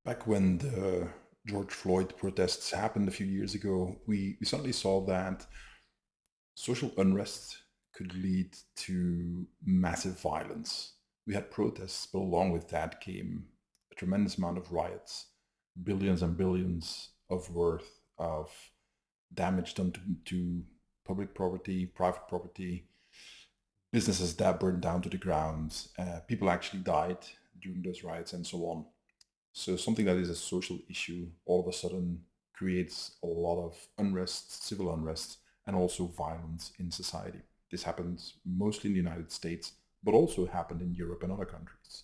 Back when the George Floyd protests happened a few years ago, we suddenly saw that social unrest could lead to massive violence. We had protests, but along with that came a tremendous amount of riots, billions and billions of worth of damage done to public property, private property, businesses that burned down to the ground. People actually died during those riots and so on. So something that is a social issue all of a sudden creates a lot of unrest, civil unrest, and also violence in society. This happens mostly in the United States, but also happened in Europe and other countries.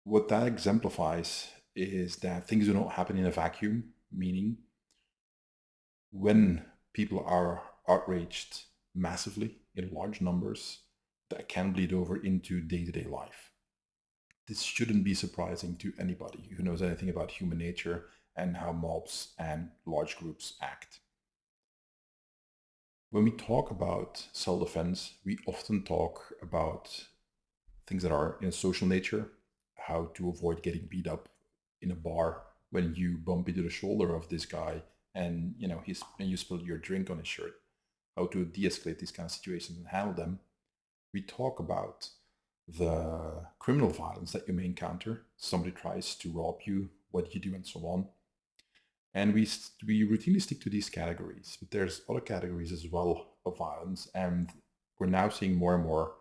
What that exemplifies is that things do not happen in a vacuum, meaning when people are outraged massively in large numbers, that can bleed over into day-to-day life. This shouldn't be surprising to anybody who knows anything about human nature and how mobs and large groups act. When we talk about self-defense, we often talk about things that are in a social nature, how to avoid getting beat up in a bar when you bump into the shoulder of this guy and you spill your drink on his shirt, how to de-escalate these kind of situations and handle them. We talk about the criminal violence that you may encounter. Somebody tries to rob you, what do you do, and so on. And we routinely stick to these categories, but there's other categories as well of violence, and we're now seeing more and more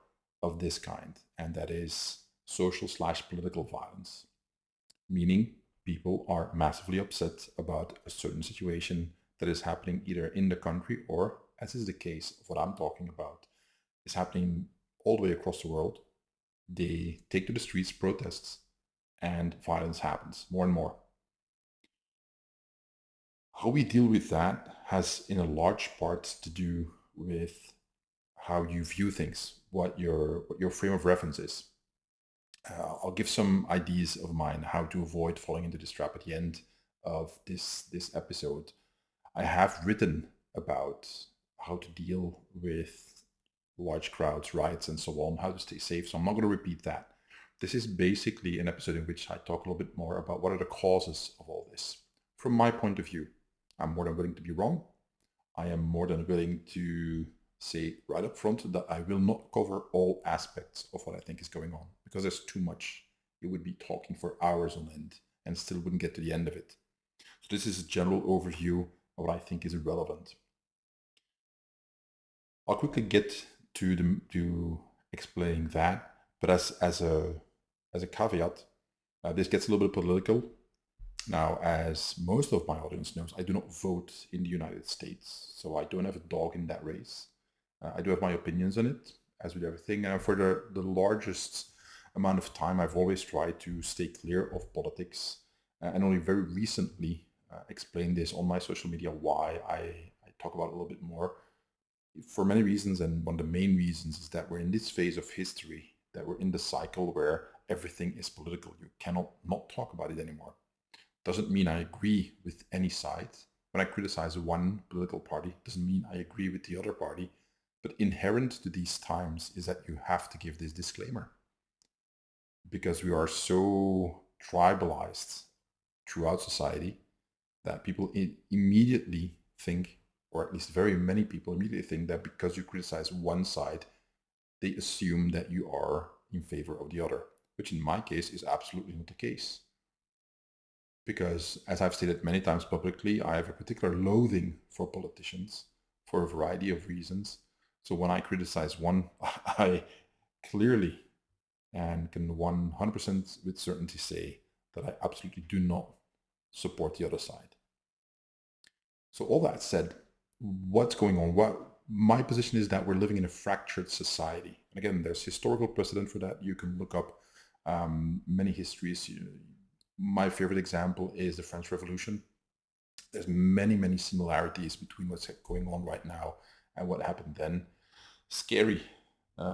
of this kind, and that is social/political violence, meaning people are massively upset about a certain situation that is happening either in the country or, as is the case of what I'm talking about, is happening all the way across the world. They take to the streets, protests, and violence happens more and more. How we deal with that has in a large part to do with how you view things, what your frame of reference is. I'll give some ideas of mine how to avoid falling into this trap at the end of this episode. I have written about how to deal with large crowds, riots, and so on, how to stay safe. So I'm not going to repeat that. This is basically an episode in which I talk a little bit more about what are the causes of all this. From my point of view, I'm more than willing to be wrong. I am more than willing to say right up front that I will not cover all aspects of what I think is going on because there's too much. It would be talking for hours on end and still wouldn't get to the end of it. So this is a general overview of what I think is relevant. I'll quickly get to explaining that, but as a caveat, this gets a little bit political. Now, as most of my audience knows, I do not vote in the United States, so I don't have a dog in that race. I do have my opinions on it, as with everything, and for the largest amount of time, I've always tried to stay clear of politics, and only very recently explained this on my social media why I talk about it a little bit more. For many reasons, and one of the main reasons is that we're in this phase of history, that we're in the cycle where everything is political. You cannot not talk about it anymore. Doesn't mean I agree with any side. When I criticize one political party, doesn't mean I agree with the other party. But inherent to these times is that you have to give this disclaimer. Because we are so tribalized throughout society that people immediately think, or at least very many people immediately think that because you criticize one side, they assume that you are in favor of the other, which in my case is absolutely not the case. Because, as I've stated many times publicly, I have a particular loathing for politicians for a variety of reasons. So when I criticize one, I clearly and can 100% with certainty say that I absolutely do not support the other side. So all that said, what's going on? My position is that we're living in a fractured society. And again, there's historical precedent for that. You can look up many histories. My favorite example is the French Revolution. There's many similarities between what's going on right now and what happened then. Scary,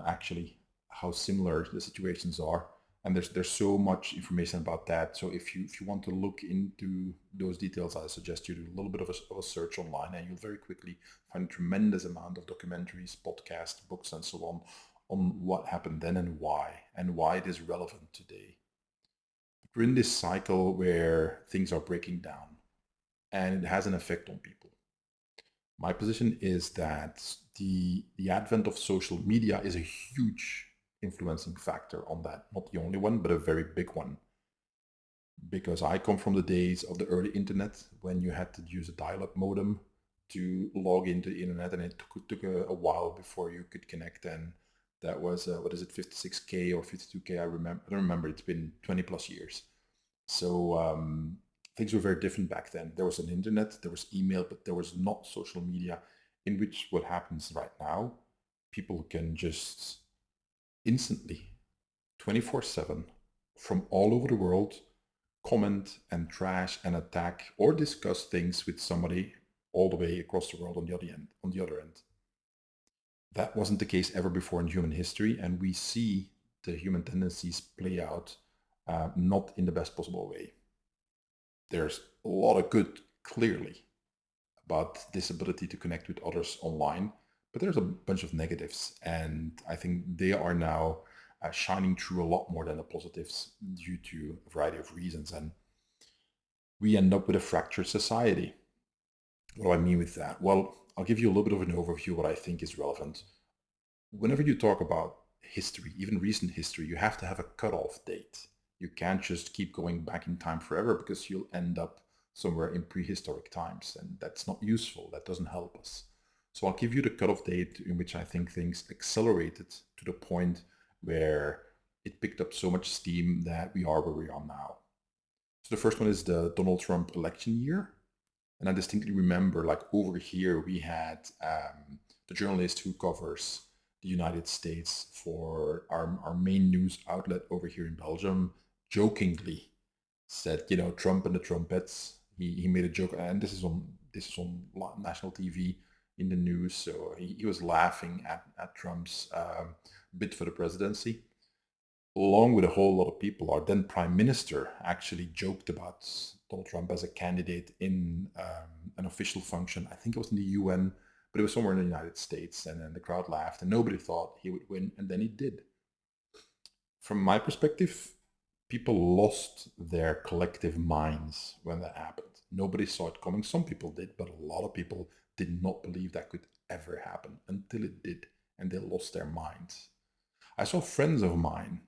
actually, how similar the situations are. And there's so much information about that. So if you want to look into those details, I suggest you do a little bit of a search online, and you'll very quickly find a tremendous amount of documentaries, podcasts, books, and so on what happened then and why it is relevant today. we're in this cycle where things are breaking down and it has an effect on people. My position is that the advent of social media is a huge influencing factor on that. Not the only one, but a very big one. Because I come from the days of the early internet when you had to use a dial-up modem to log into the internet, and it took a while before you could connect. And that was what is it, 56K or 52K? I don't remember. It's been 20 plus years. So things were very different back then. There was an internet, there was email, but there was not social media, in which what happens right now, people can just instantly, 24/7, from all over the world, comment and trash and attack or discuss things with somebody all the way across the world on the other end. That wasn't the case ever before in human history, and we see the human tendencies play out not in the best possible way. There's a lot of good, clearly, about this ability to connect with others online, but there's a bunch of negatives, and I think they are now shining through a lot more than the positives due to a variety of reasons, and we end up with a fractured society. What do I mean with that? Well, I'll give you a little bit of an overview of what I think is relevant. Whenever you talk about history, even recent history, you have to have a cutoff date. You can't just keep going back in time forever, because you'll end up somewhere in prehistoric times, and that's not useful. That doesn't help us. So I'll give you the cutoff date in which I think things accelerated to the point where it picked up so much steam that we are where we are now. So the first one is the Donald Trump election year. And I distinctly remember, like, over here, we had the journalist who covers the United States for our main news outlet over here in Belgium jokingly said, you know, Trump and the trumpets. He made a joke, and this is on national TV in the news. So he was laughing at Trump's bid for the presidency. Along with a whole lot of people, our then prime minister actually joked about Donald Trump as a candidate in an official function. I think it was in the UN, but it was somewhere in the United States. And then the crowd laughed, and nobody thought he would win, and then he did. From my perspective, people lost their collective minds when that happened. Nobody saw it coming. Some people did, but a lot of people did not believe that could ever happen until it did, and they lost their minds. I saw friends of mine,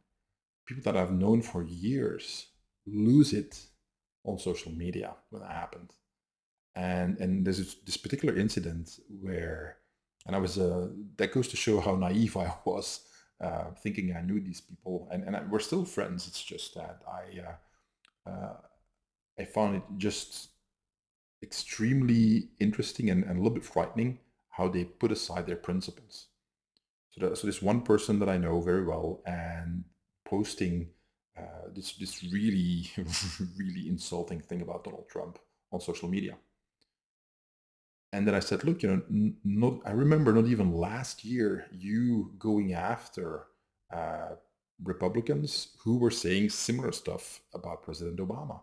people that I've known for years, lose it on social media when that happened. And there's this particular incident where, and I was, that goes to show how naive I was, thinking I knew these people, and we're still friends. It's just that I found it just extremely interesting and a little bit frightening how they put aside their principles. So this one person that I know very well, and posting this really, really insulting thing about Donald Trump on social media. And then I said, look, you know, I remember not even last year you going after Republicans who were saying similar stuff about President Obama.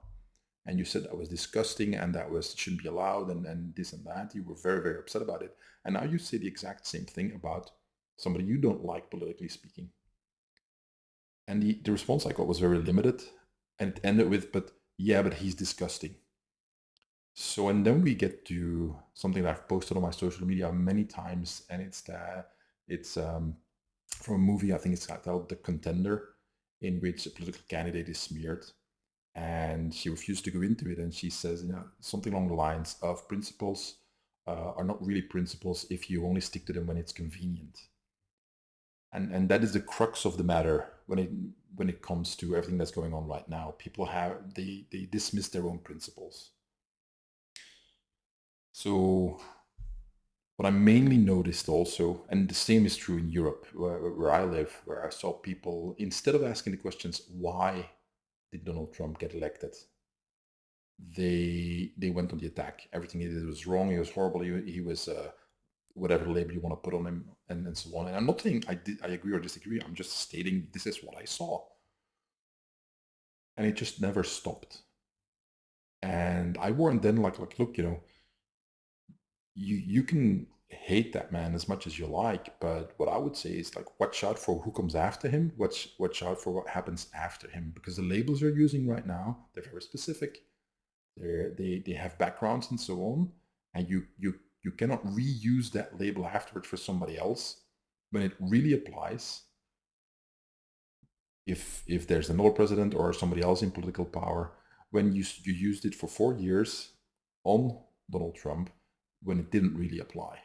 And you said that was disgusting and that shouldn't be allowed and this and that. You were very, very upset about it. And now you say the exact same thing about somebody you don't like, politically speaking. And the response I got was very limited. And it ended with, but he's disgusting. So, and then we get to something that I've posted on my social media many times, and it's from a movie, I think it's titled The Contender, in which a political candidate is smeared, and she refused to go into it, and she says, you know, something along the lines of principles are not really principles if you only stick to them when it's convenient. And that is the crux of the matter when it comes to everything that's going on right now. People they dismiss their own principles. So what I mainly noticed also, and the same is true in Europe, where I live, where I saw people, instead of asking the questions, why did Donald Trump get elected? They went on the attack. Everything he did was wrong. He was horrible. He was whatever label you want to put on him, and so on. And I'm not saying I agree or disagree. I'm just stating this is what I saw. And it just never stopped. And I warned then, like look, you know, you can hate that man as much as you like, but what I would say is like, watch out for who comes after him. Watch out for what happens after him, because the labels you're using right now, they're very specific. They have backgrounds and so on, and you cannot reuse that label afterwards for somebody else when it really applies. If there's another president or somebody else in political power, when you used it for 4 years on Donald Trump when it didn't really apply,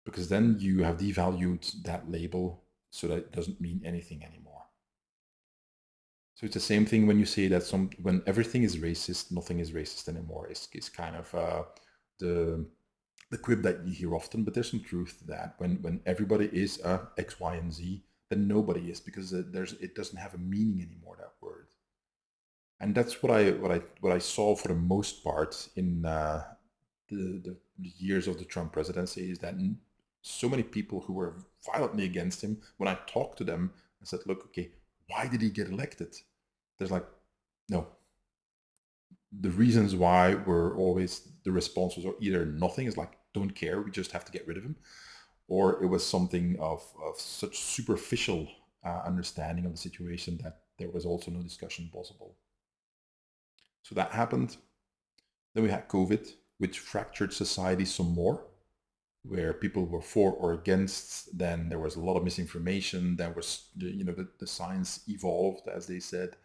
because then you have devalued that label so that it doesn't mean anything anymore. So it's the same thing when you say that when everything is racist, nothing is racist anymore. Is kind of the quip that you hear often, but there's some truth to that. When everybody is X, Y, and Z, then nobody is, because it doesn't have a meaning anymore, that word. And that's what I saw for the most part in the years of the Trump presidency, is that so many people who were violently against him, when I talked to them, I said, look, okay, why did he get elected? There's like, no. The reasons why were always, the response was either nothing, is like, don't care, we just have to get rid of him, or it was something of such superficial understanding of the situation that there was also no discussion possible. So that happened. Then we had COVID, which fractured society some more, where people were for or against. Then there was a lot of misinformation. There was, the science evolved, as they said.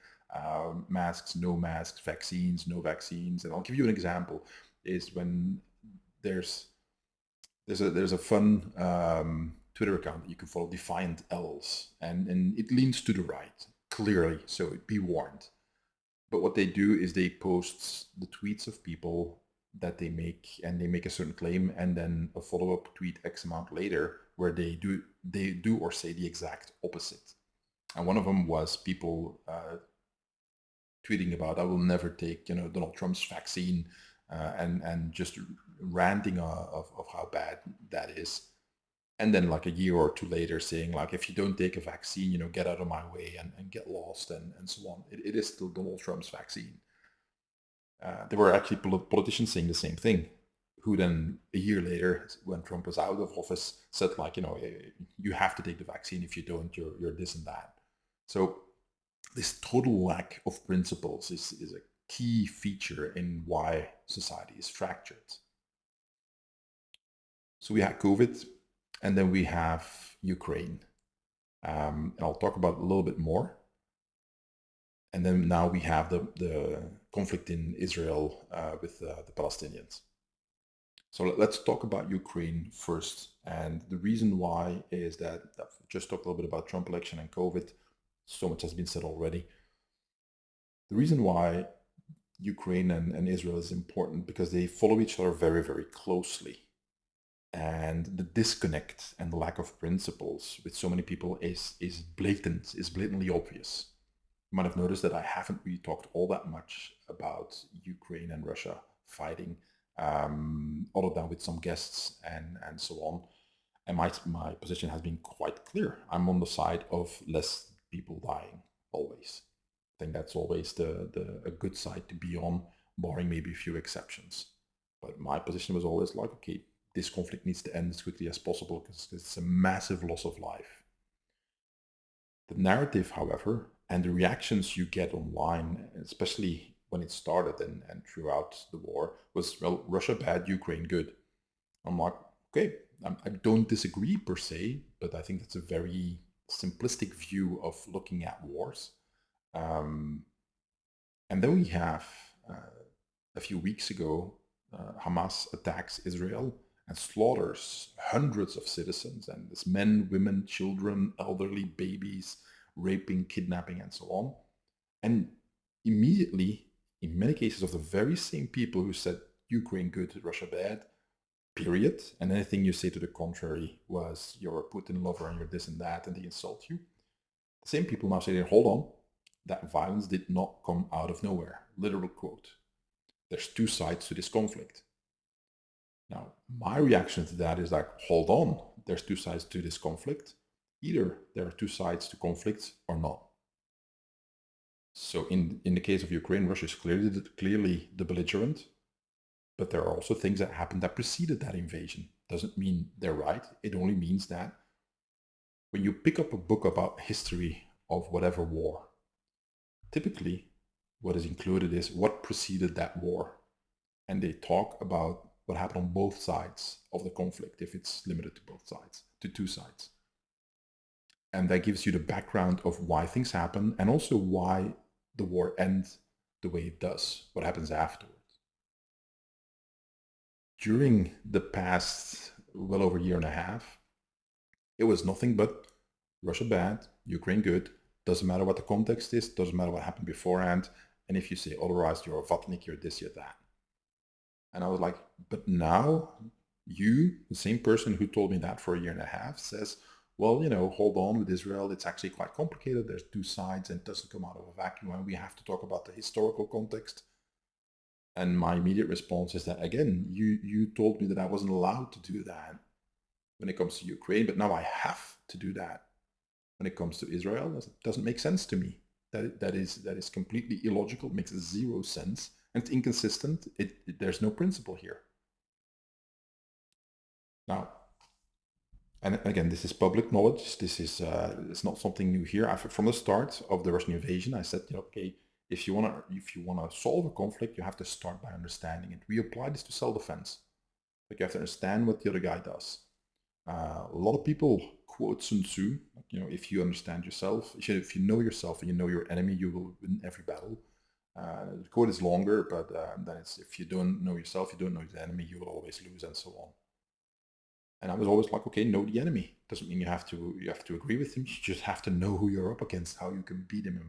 Masks, no masks, vaccines, no vaccines. And I'll give you an example, is when there's a fun Twitter account that you can follow, Defiant L's, and it leans to the right, clearly, so be warned. But what they do is they post the tweets of people that they make, and they make a certain claim, and then a follow-up tweet X amount later where they do or say the exact opposite. And one of them was people tweeting about, I will never take Donald Trump's vaccine, and just ranting of how bad that is. And then like a year or two later saying like, if you don't take a vaccine, get out of my way and get lost and so on. It is still Donald Trump's vaccine. There were actually politicians saying the same thing, who then a year later, when Trump was out of office, said like, you have to take the vaccine. If you don't, you're this and that. So this total lack of principles is a key feature in why society is fractured. So we had COVID, and then we have Ukraine. And I'll talk about a little bit more. And then now we have the conflict in Israel with the Palestinians. So let's talk about Ukraine first. And the reason why is that I've just talked a little bit about Trump election and COVID. So much has been said already. The reason why Ukraine and Israel is important, because they follow each other very, very closely. And the disconnect and the lack of principles with so many people is blatantly obvious. You might have noticed that I haven't really talked all that much about Ukraine and Russia fighting, other than with some guests and so on. And my position has been quite clear. I'm on the side of less people dying, always. I think that's always a good side to be on, barring maybe a few exceptions. But my position was always like, okay, this conflict needs to end as quickly as possible, because it's a massive loss of life. The narrative, however, and the reactions you get online, especially when it started and throughout the war, was, well, Russia bad, Ukraine good. I'm like, okay, I don't disagree per se, but I think that's a very simplistic view of looking at wars. And then we have, a few weeks ago, Hamas attacks Israel and slaughters hundreds of citizens, and there's men, women, children, elderly, babies, raping, kidnapping, and so on. And immediately, in many cases, of the very same people who said Ukraine good, Russia bad, period, and anything you say to the contrary was you're a Putin lover and you're this and that, and they insult you. The same people now say, hold on, that violence did not come out of nowhere. Literal quote. There's two sides to this conflict. Now, my reaction to that is like, hold on, there's two sides to this conflict. Either there are two sides to conflict or not. So in the case of Ukraine, Russia is clearly the belligerent, But there are also things that happened that preceded that invasion. Doesn't mean they're right. It only means that when you pick up a book about history of whatever war, typically what is included is what preceded that war. And they talk about what happened on both sides of the conflict, if it's limited to both sides, to two sides. And that gives you the background of why things happen and also why the war ends the way it does, what happens afterwards. During the past well over a year and a half, it was nothing but Russia bad, Ukraine good, doesn't matter what the context is, doesn't matter what happened beforehand, and if you say otherwise, you're a Vatnik, you're this, you're that. And I was like, but now you, the same person who told me that for a year and a half, says, well, hold on with Israel, it's actually quite complicated, there's two sides and it doesn't come out of a vacuum, and we have to talk about the historical context. And my immediate response is that, again, you told me that I wasn't allowed to do that when it comes to Ukraine, but now I have to do that when it comes to Israel. It doesn't make sense to me. That is completely illogical, makes zero sense, and it's inconsistent. There's no principle here. Now, and again, this is public knowledge. This is it's not something new here. From the start of the Russian invasion, I said, okay, if you wanna solve a conflict, you have to start by understanding it. We apply this to self-defense. Like, you have to understand what the other guy does. A lot of people quote Sun Tzu, if you understand yourself, if you know yourself and you know your enemy, you will win every battle. The quote is longer, but then it's, if you don't know yourself, you don't know the enemy, you will always lose, and so on. And I was always like, okay, know the enemy. Doesn't mean you have to agree with him. You just have to know who you're up against, how you can beat him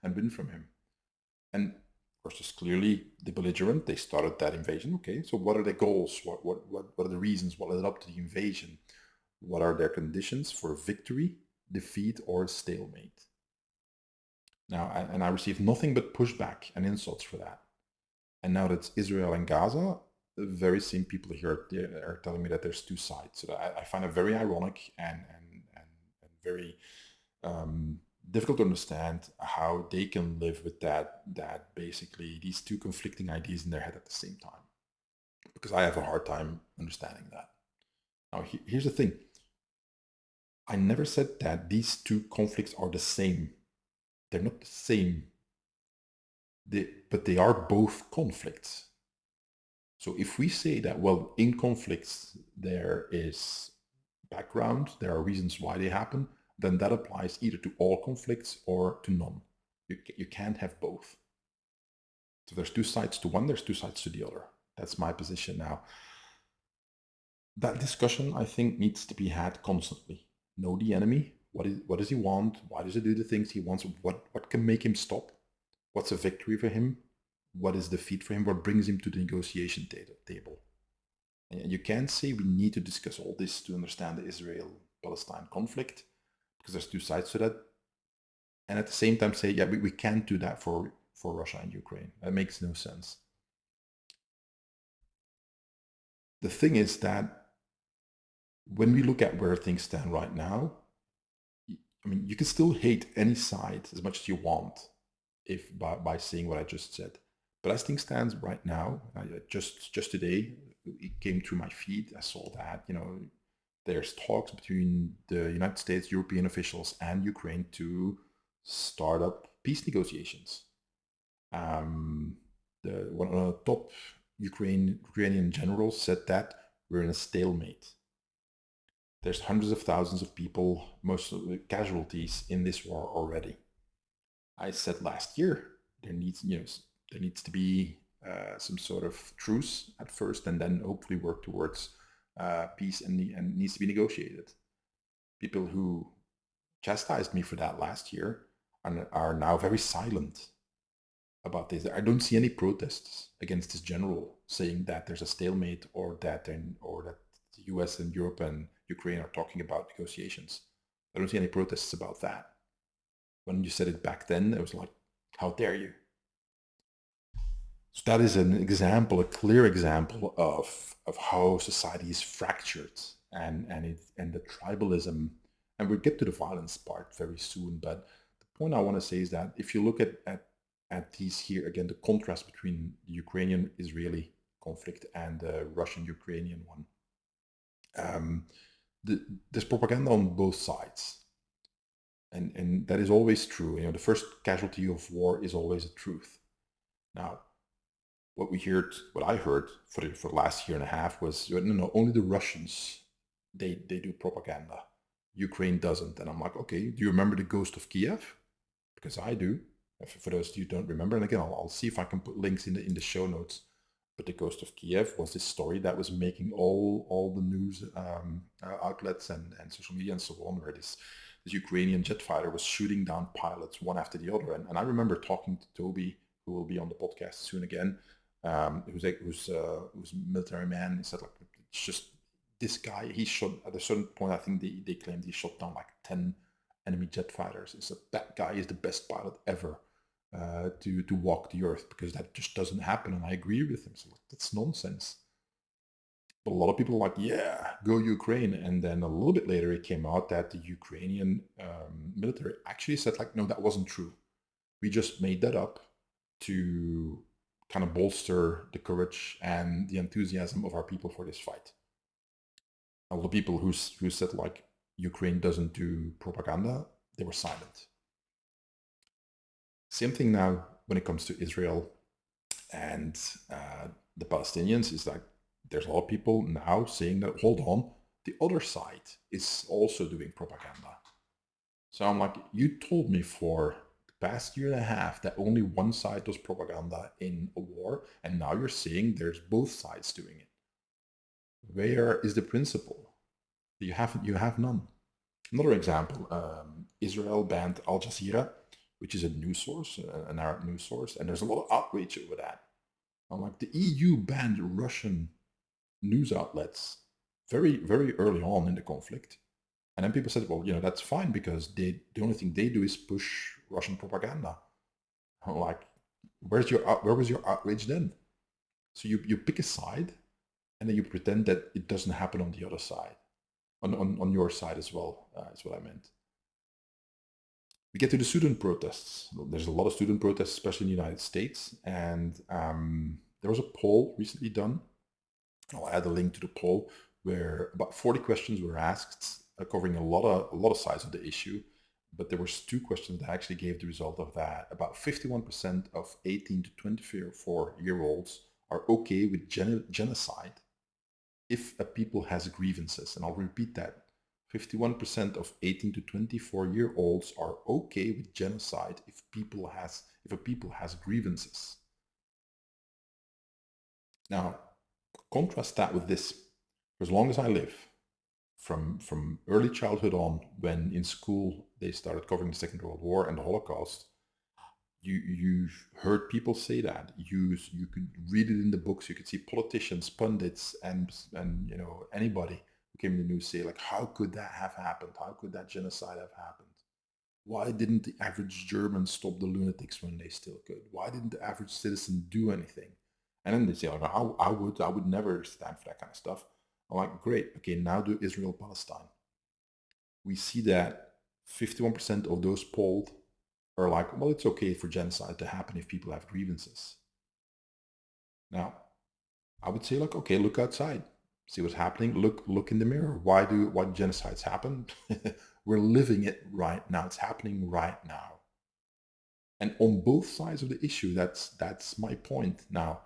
and win from him. And Russia is clearly the belligerent. They started that invasion. Okay, so what are their goals? What are the reasons? What led up to the invasion? What are their conditions for victory, defeat, or stalemate? Now, and I received nothing but pushback and insults for that. And now that it's Israel and Gaza, the very same people here are telling me that there's two sides. So I find it very ironic and very difficult to understand how they can live with that basically these two conflicting ideas in their head at the same time. Because I have a hard time understanding that. Now, here's the thing. I never said that these two conflicts are the same. They're not the same. But they are both conflicts. So if we say that, well, in conflicts there is background, there are reasons why they happen, then that applies either to all conflicts or to none. You can't have both. So there's two sides to one, there's two sides to the other. That's my position now. That discussion, I think, needs to be had constantly. Know the enemy. What does he want? Why does he do the things he wants? What can make him stop? What's a victory for him? What is defeat for him? What brings him to the negotiation table? And you can't say we need to discuss all this to understand the Israel-Palestine conflict, because there's two sides to that. And at the same time say, yeah, we can't do that for Russia and Ukraine. That makes no sense. The thing is that when we look at where things stand right now, I mean, you can still hate any side as much as you want by saying what I just said. But as things stand right now, just today, it came through my feed. I saw that, there's talks between the United States, European officials, and Ukraine to start up peace negotiations. One of the top Ukrainian generals said that we're in a stalemate. There's hundreds of thousands of people, most of the casualties in this war already. I said last year there needs to be some sort of truce at first, and then hopefully work towards peace, and needs to be negotiated. People who chastised me for that last year are now very silent about this. I don't see any protests against this general saying that there's a stalemate, or that the US and Europe and Ukraine are talking about negotiations. I don't see any protests about that. When you said it back then, it was like, how dare you? So that is an example, a clear example of how society is fractured, and the tribalism. And we'll get to the violence part very soon. But the point I want to say is that if you look at these here, again, the contrast between the Ukrainian-Israeli conflict and the Russian-Ukrainian one. There's propaganda on both sides. And that is always true. The first casualty of war is always the truth. Now, what I heard for the last year and a half was, no, only the Russians, they do propaganda. Ukraine doesn't. And I'm like, okay, do you remember the Ghost of Kiev? Because I do. For those of you who don't remember, and again, I'll see if I can put links in the show notes. But the Ghost of Kiev was this story that was making all the news outlets and social media and so on, where this Ukrainian jet fighter was shooting down pilots one after the other. And I remember talking to Toby, who will be on the podcast soon again, who's a military man. He said, like, it's just this guy, he shot, at a certain point, I think they claimed he shot down like 10 enemy jet fighters. He said that guy is the best pilot ever to walk the earth, because that just doesn't happen. And I agree with him. So that's nonsense. But a lot of people are like, yeah, go Ukraine. And then a little bit later, it came out that the Ukrainian military actually said, like, no, that wasn't true. We just made that up to kind of bolster the courage and the enthusiasm of our people for this fight. All the people who said, like, Ukraine doesn't do propaganda, they were silent. Same thing now when it comes to Israel and the Palestinians, is like, there's a lot of people now saying that, hold on, the other side is also doing propaganda. So I'm like, you told me for the past year and a half that only one side does propaganda in a war, and now you're saying there's both sides doing it. Where is the principle? You have none. Another example, Israel banned Al Jazeera, which is a news source, an Arab news source, and there's a lot of outrage over that. I'm like, the EU banned Russian news outlets very, very early on in the conflict. And then people said, well, that's fine, because the only thing they do is push Russian propaganda. I'm like, where was your outrage then? So you pick a side, and then you pretend that it doesn't happen on the other side, on your side as well, is what I meant. We get to the student protests. There's a lot of student protests, especially in the United States. And there was a poll recently done. I'll add a link to the poll, where about 40 questions were asked, covering a lot of sides of the issue. But there was 2 questions that actually gave the result of that. About 51% of 18 to 24-year-olds are okay with genocide if a people has grievances. And I'll repeat that. 51% of 18 to 24-year-olds are okay with genocide if a people has grievances. Now, contrast that with this. For as long as I live, from early childhood on, when in school they started covering the Second World War and the Holocaust, you've heard people say that. You could read it in the books. You could see politicians, pundits, and anybody who came in the news say, like, how could that have happened? How could that genocide have happened? Why didn't the average German stop the lunatics when they still could? Why didn't the average citizen do anything? And then they say, like, I would never stand for that kind of stuff. I'm like, great, okay, now do Israel-Palestine. We see that 51% of those polled are like, well, it's okay for genocide to happen if people have grievances. Now, I would say, like, okay, look outside, see what's happening. Look in the mirror. Why do genocides happen? We're living it right now. It's happening right now. And on both sides of the issue, that's my point. Now,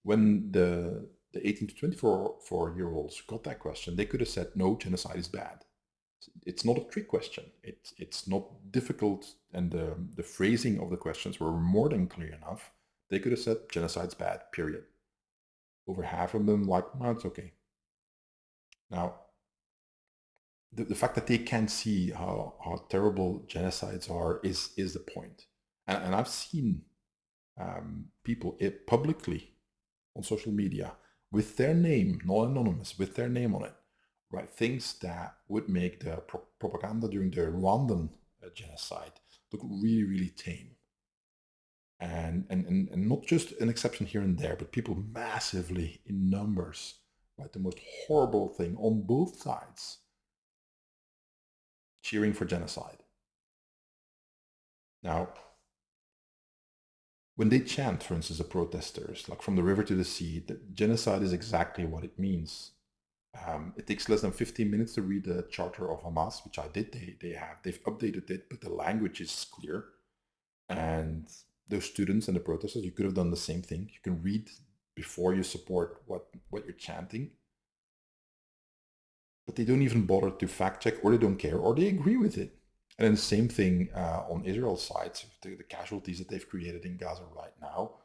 when the 18 to 24-year-olds got that question, they could have said, no, genocide is bad. It's not a trick question. It's not difficult, and the phrasing of the questions were more than clear enough. They could have said genocide's bad, period. Over half of them like, well, it's okay. Now, the fact that they can't see how terrible genocides are is the point. And I've seen people publicly on social media with their name, not anonymous, with their name on it, write things that would make the propaganda during the Rwandan genocide look really, really tame. And not just an exception here and there, but people massively in numbers write the most horrible thing on both sides, cheering for genocide. Now, when they chant, for instance, the protesters, like from the river to the sea, that genocide is exactly what it means. It takes less than 15 minutes to read the Charter of Hamas, which I did. They've updated it, but the language is clear. And those students and the protesters, you could have done the same thing. You can read before you support what you're chanting, but they don't even bother to fact check, or they don't care, or they agree with it. And then the same thing on Israel's side, the casualties that they've created in Gaza right now.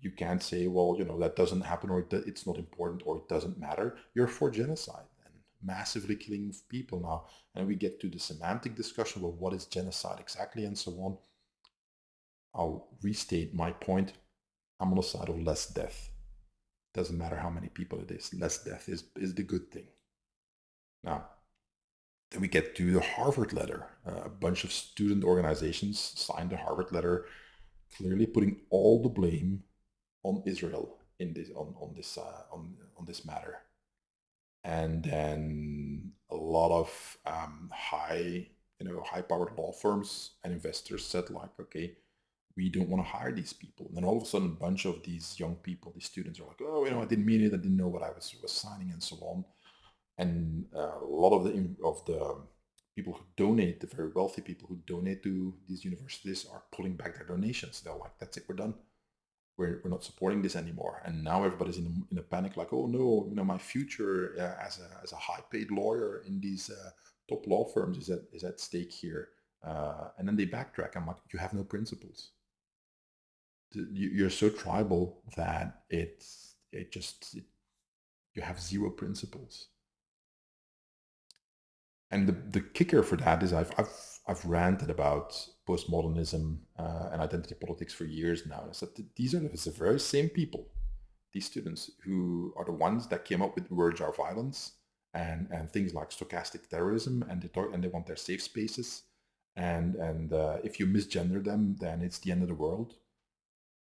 You can't say, well, that doesn't happen, or it's not important, or it doesn't matter. You're for genocide and massively killing of people now. And we get to the semantic discussion about what is genocide exactly and so on. I'll restate my point. I'm on the side of less death. Doesn't matter how many people it is. Less death is the good thing. Now, then we get to the Harvard letter. A bunch of student organizations signed the Harvard letter, clearly putting all the blame on Israel in this on this matter. And then a lot of high-powered law firms and investors said, like, okay, we don't want to hire these people. And then all of a sudden, a bunch of these young people, these students, are like, oh, I didn't mean it. I didn't know what I was signing, and so on. And a lot of the people who donate, the very wealthy people who donate to these universities, are pulling back their donations. They're like, that's it, we're done. We're not supporting this anymore. And now everybody's in a panic, like, oh no, my future as a high-paid lawyer in these top law firms is at stake here. And then they backtrack. I'm like, you have no principles. You're so tribal that you have zero principles. And the kicker for that is I've ranted about postmodernism and identity politics for years now. And I said these are the very same people, these students, who are the ones that came up with words are violence and things like stochastic terrorism, and they want their safe spaces, and if you misgender them, then it's the end of the world.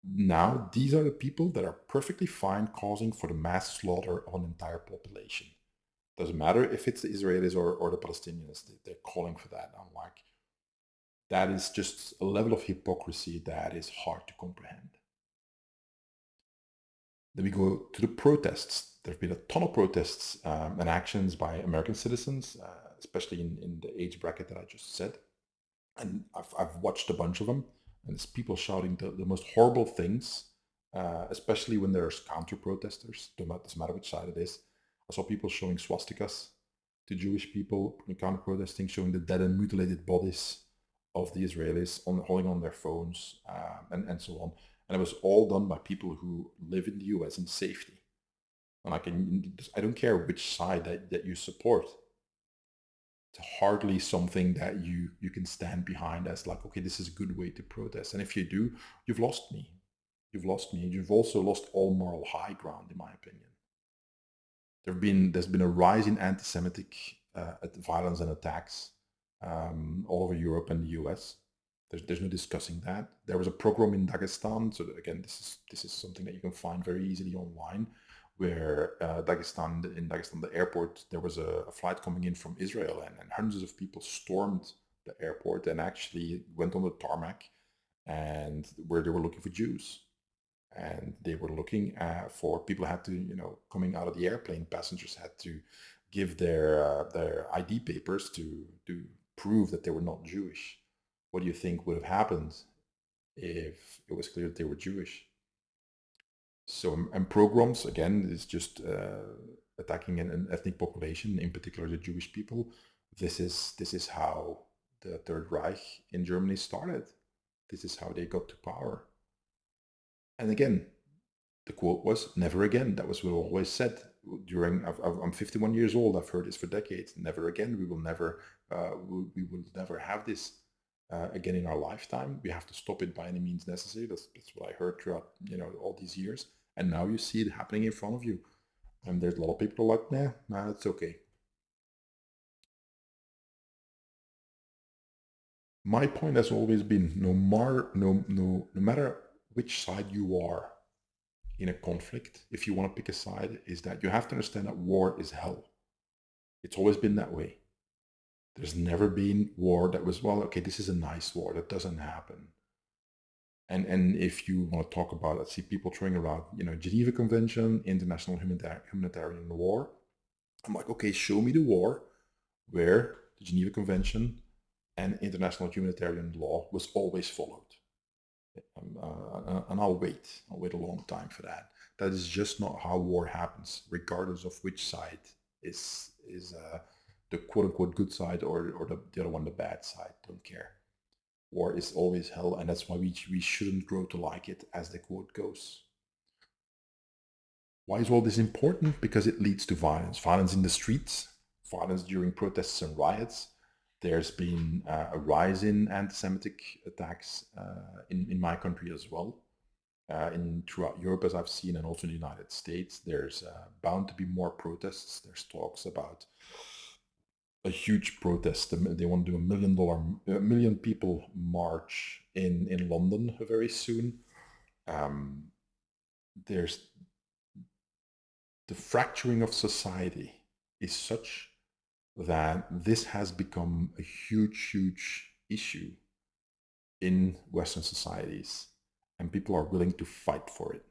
Now these are the people that are perfectly fine causing for the mass slaughter of an entire population. Doesn't matter if it's the Israelis or the Palestinians, they're calling for that. I'm like, that is just a level of hypocrisy that is hard to comprehend. Then we go to the protests. There have been a ton of protests and actions by American citizens, especially in the age bracket that I just said. And I've watched a bunch of them, and it's people shouting the most horrible things, especially when there's counter-protesters. Doesn't matter which side it is. I saw people showing swastikas to Jewish people, counter-protesting, showing the dead and mutilated bodies of the Israelis holding on their phones, and so on. And it was all done by people who live in the US in safety. And I don't care which side that you support. It's hardly something that you can stand behind as like, okay, this is a good way to protest. And if you do, you've lost me. You've lost me. You've also lost all moral high ground, in my opinion. There's been a rise in anti-Semitic violence and attacks all over Europe and the US. There's no discussing that. There was a pogrom in Dagestan. So again, this is something that you can find very easily online, where in Dagestan, the airport, there was a flight coming in from Israel, and hundreds of people stormed the airport and actually went on the tarmac, and where they were looking for Jews. And they were looking for people who had to, coming out of the airplane, passengers had to give their ID papers to prove that they were not Jewish. What do you think would have happened if it was clear that they were Jewish? So, and pogroms, again, is just attacking an ethnic population, in particular the Jewish people. This is how the Third Reich in Germany started. This is how they got to power. And again, the quote was "never again." That was what I always said. I'm 51 years old. I've heard this for decades. Never again. We will never have this again in our lifetime. We have to stop it by any means necessary. That's what I heard throughout all these years. And now you see it happening in front of you. And there's a lot of people like, nah, it's okay. My point has always been, no matter which side you are in a conflict, if you want to pick a side, is that you have to understand that war is hell. It's always been that way. There's never been war that was, well, okay, this is a nice war. That doesn't happen. And if you want to talk about, let's see, people throwing around, Geneva Convention, international humanitarian law, I'm like, okay, show me the war where the Geneva Convention and international humanitarian law was always followed. And I'll wait. I'll wait a long time for that. That is just not how war happens, regardless of which side is the quote unquote good side or the other one, the bad side. Don't care. War is always hell, and that's why we shouldn't grow to like it, as the quote goes. Why is all this important? Because it leads to violence. Violence in the streets, violence during protests and riots. There's been a rise in anti-Semitic attacks in my country as well. Throughout Europe, as I've seen, and also in the United States, there's bound to be more protests. There's talks about a huge protest. They want to do a million people march in London very soon. There's the fracturing of society is such that this has become a huge issue in Western societies, and people are willing to fight for it.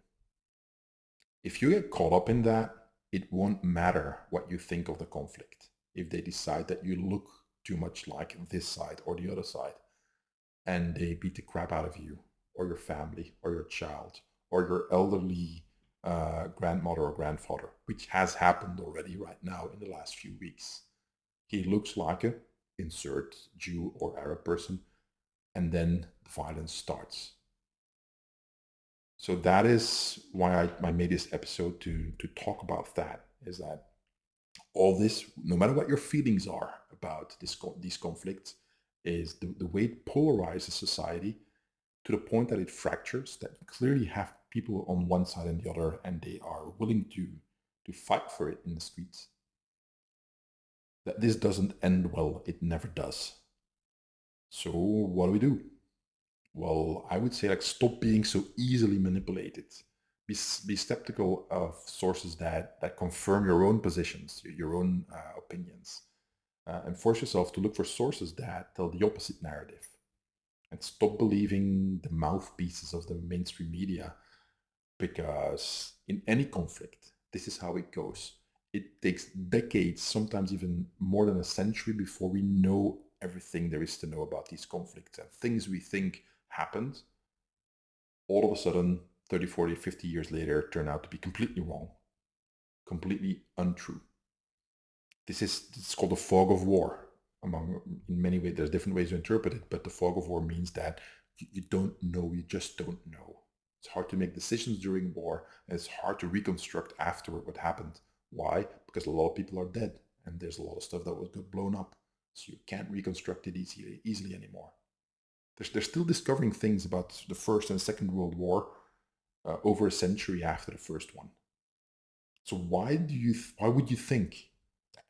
If you get caught up in that, it won't matter what you think of the conflict. If they decide that you look too much like this side or the other side, and they beat the crap out of you, or your family, or your child, or your elderly grandmother or grandfather, which has happened already right now in the last few weeks. He looks like a insert Jew or Arab person, and then the violence starts. So that is why I made this episode to talk about that, is that all this, no matter what your feelings are about these conflicts, is the way it polarizes society to the point that it fractures, that you clearly have people on one side and the other, and they are willing to fight for it in the streets. That this doesn't end well. It never does. So what do we do? Well, I would say, like, stop being so easily manipulated. Be skeptical of sources that confirm your own positions, your own opinions, and force yourself to look for sources that tell the opposite narrative. And stop believing the mouthpieces of the mainstream media, because in any conflict, this is how it goes. It takes decades, sometimes even more than a century, before we know everything there is to know about these conflicts. And things we think happened, all of a sudden, 30, 40, 50 years later, turn out to be completely wrong, completely untrue. It's called the fog of war. In many ways, there's different ways to interpret it, but the fog of war means that you don't know, you just don't know. It's hard to make decisions during war, and it's hard to reconstruct afterward what happened. Why? Because a lot of people are dead, and there's a lot of stuff that was blown up, so you can't reconstruct it easily anymore. They're still discovering things about the First and Second World War over a century after the first one. So why would you think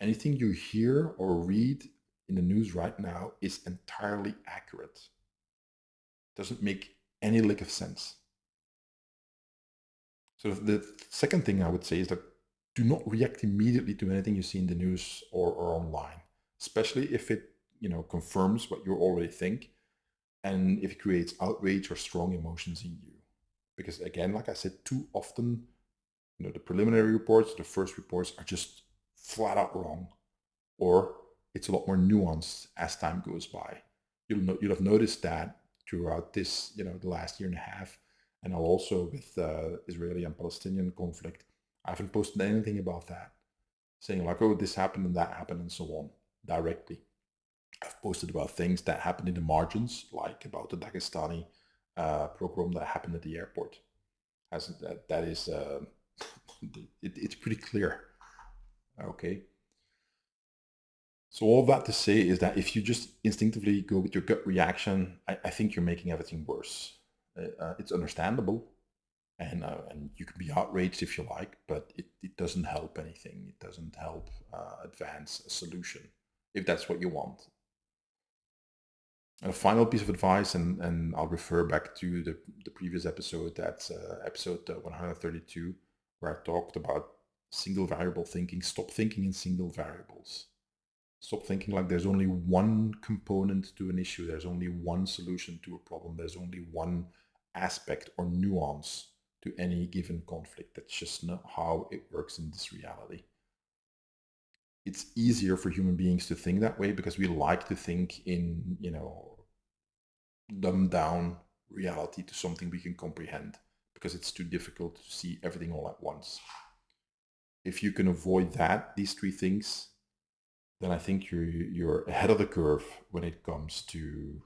anything you hear or read in the news right now is entirely accurate? Doesn't make any lick of sense. So the second thing I would say is that do not react immediately to anything you see in the news or online, especially if it confirms what you already think, and if it creates outrage or strong emotions in you. Because again, like I said, too often, the preliminary reports, the first reports are just flat out wrong, or it's a lot more nuanced as time goes by. You'll have noticed that throughout this, the last year and a half, and now also with the Israeli and Palestinian conflict, I haven't posted anything about that, saying like, oh, this happened and that happened and so on, directly. I've posted about things that happened in the margins, like about the Dagestani program that happened at the airport. That is, it's pretty clear. Okay. So all that to say is that if you just instinctively go with your gut reaction, I think you're making everything worse. It's understandable, and you can be outraged if you like, but it doesn't help anything. It doesn't help advance a solution, if that's what you want. And a final piece of advice, and I'll refer back to the previous episode, that's episode 132, where I talked about single variable thinking. Stop thinking in single variables. Stop thinking like there's only one component to an issue, there's only one solution to a problem, there's only one aspect or nuance to any given conflict. That's just not how it works in this reality. It's easier for human beings to think that way because we like to think in, dumbed down reality to something we can comprehend, because it's too difficult to see everything all at once. If you can avoid these three things, then I think you're ahead of the curve when it comes to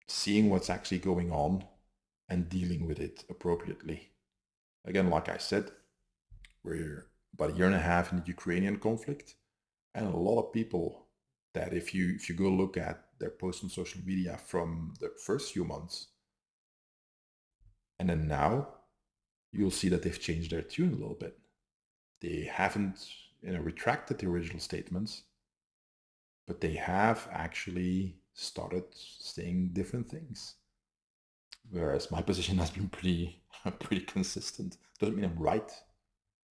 seeing what's actually going on and dealing with it appropriately. Again, like I said, we're about a year and a half in the Ukrainian conflict, and a lot of people that if you go look at their posts on social media from the first few months and then now, you'll see that they've changed their tune a little bit. They haven't retracted the original statements, but they have actually started saying different things. Whereas my position has been pretty consistent. Doesn't mean I'm right.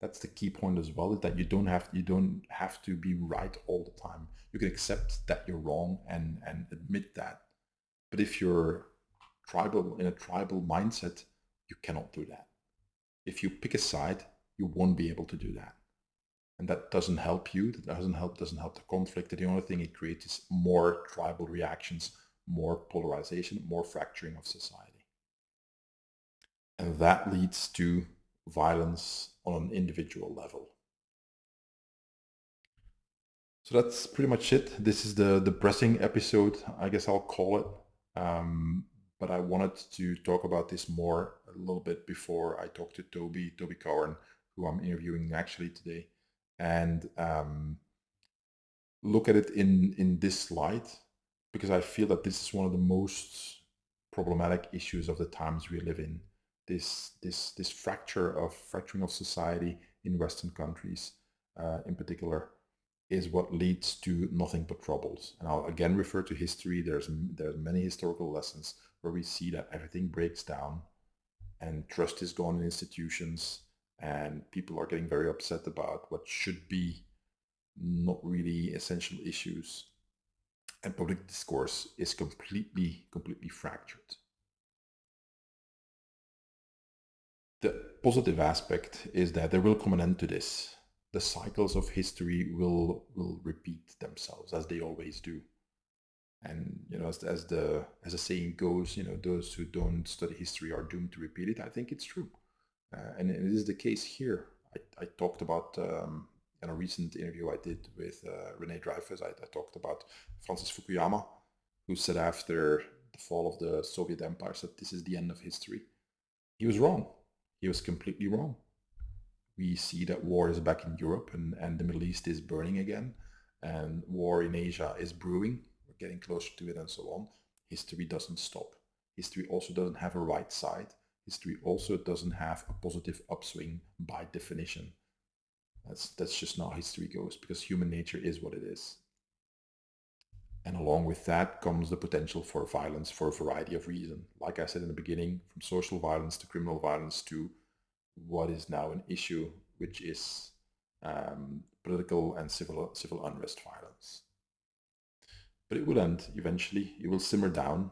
That's the key point as well, is that you don't have to be right all the time. You can accept that you're wrong and admit that. But if you're in a tribal mindset, you cannot do that. If you pick a side, you won't be able to do that. And that doesn't help you. That doesn't help the conflict. The only thing it creates is more tribal reactions, more polarization, more fracturing of society. And that leads to violence on an individual level. So that's pretty much it. This is the depressing episode, I guess I'll call it. But I wanted to talk about this more a little bit before I talk to Toby Cowan, who I'm interviewing actually today, and look at it in this light, because I feel that this is one of the most problematic issues of the times we live in. This fracturing of society in Western countries, in particular, is what leads to nothing but troubles. And I'll again refer to history. There's many historical lessons where we see that everything breaks down and trust is gone in institutions, and people are getting very upset about what should be not really essential issues, and public discourse is completely fractured. The positive aspect is that there will come an end to this. The cycles of history will repeat themselves, as they always do. And as the saying goes, those who don't study history are doomed to repeat it. I think it's true, and it is the case here. I talked about in a recent interview I did with René Dreyfus. I talked about Francis Fukuyama, who said after the fall of the Soviet Empire that this is the end of history. He was wrong. He was completely wrong. We see that war is back in Europe, and the Middle East is burning again, and war in Asia is brewing. We're getting closer to it and so on. History doesn't stop. History also doesn't have a right side. History also doesn't have a positive upswing by definition. That's just not how history goes, because human nature is what it is. And along with that comes the potential for violence for a variety of reasons. Like I said in the beginning, from social violence to criminal violence to what is now an issue, which is political and civil unrest violence. But it will end eventually. It will simmer down,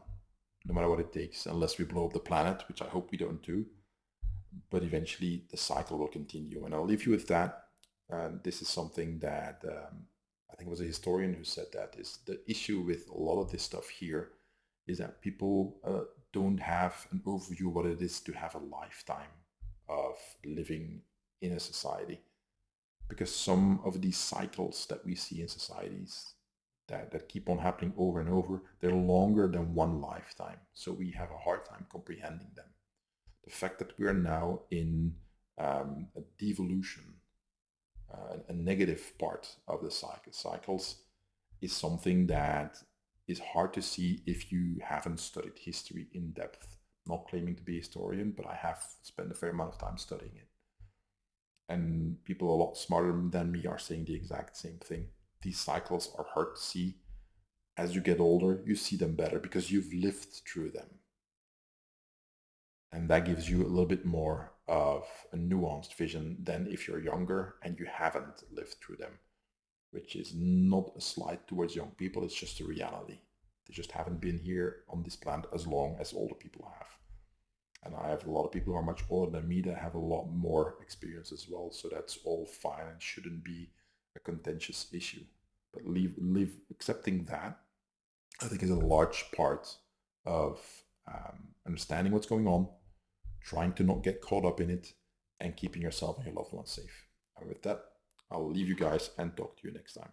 no matter what it takes, unless we blow up the planet, which I hope we don't do. But eventually the cycle will continue. And I'll leave you with that. This is something that I think it was a historian who said that is the issue with a lot of this stuff here is that people don't have an overview of what it is to have a lifetime of living in a society, because some of these cycles that we see in societies that keep on happening over and over, they're longer than one lifetime, so we have a hard time comprehending them. The fact that we are now in a devolution, a negative part of the cycles, is something that is hard to see if you haven't studied history in depth. Not claiming to be a historian, but I have spent a fair amount of time studying it. And people a lot smarter than me are saying the exact same thing. These cycles are hard to see. As you get older, you see them better because you've lived through them. And that gives you a little bit more of a nuanced vision than if you're younger and you haven't lived through them, which is not a slight towards young people, it's just a reality. They just haven't been here on this planet as long as older people have. And I have a lot of people who are much older than me that have a lot more experience as well. So that's all fine and shouldn't be a contentious issue. But accepting that, I think, is a large part of understanding what's going on, trying to not get caught up in it, and keeping yourself and your loved ones safe. And with that, I'll leave you guys and talk to you next time.